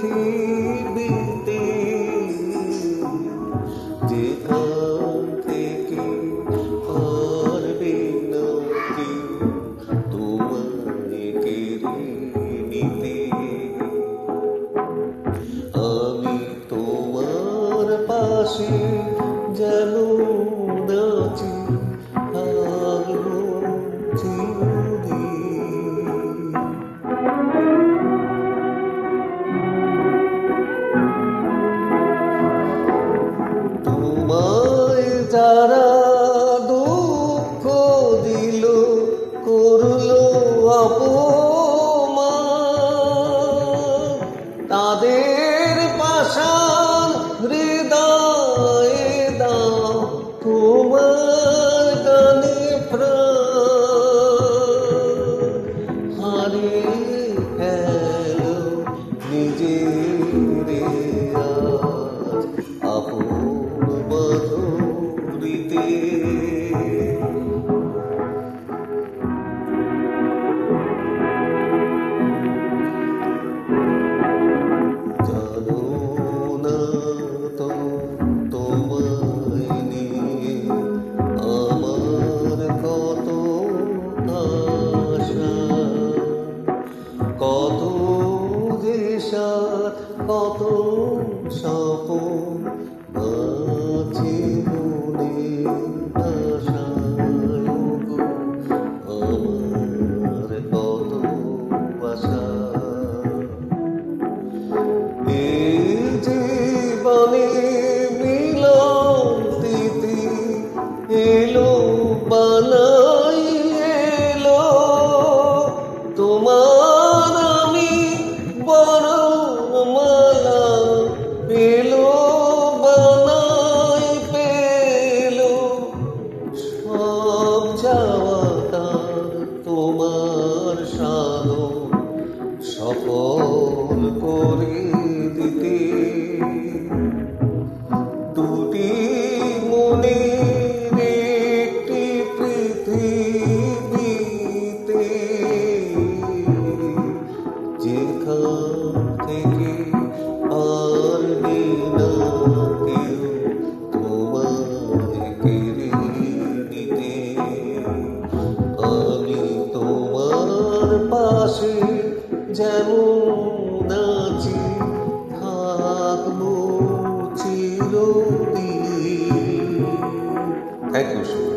পৃথিবীতে যেখান থেকে পারবে না কেউ তোমায় কেড়ে নিতে। আমি তোমার পাশে যেন নাচি থাকবো চিরদিন। তোমায় যারা দুঃখ দিল করলো অপমান, তাদের পাষাণ হৃদয়ে দাও তোমার গানে প্রাণ। হারিয়ে গেল নিজের আজ আপন মাধুরীতে। জানো না তো তোমায় নিয়ে আমার কত আশা, কত যে সাথ কত স্বপন আছে মনের আশায় গো, আমার কত আশা। এই জীবনে মিলন তিথি এলো বানাই এলো, তোমার আমি বরমালা পেলো বানাই পেলো। সব যাওয়া তার তোমার সাধন সফল করে দিতে। দুটি মনের একটি পৃথিবীতে যেখান থেকে পারবে না কেউ তোমায় কেড়ে নিতে। আমি তোমার পাশে যেমন আছি থাকবো চিরদিন। Thank you.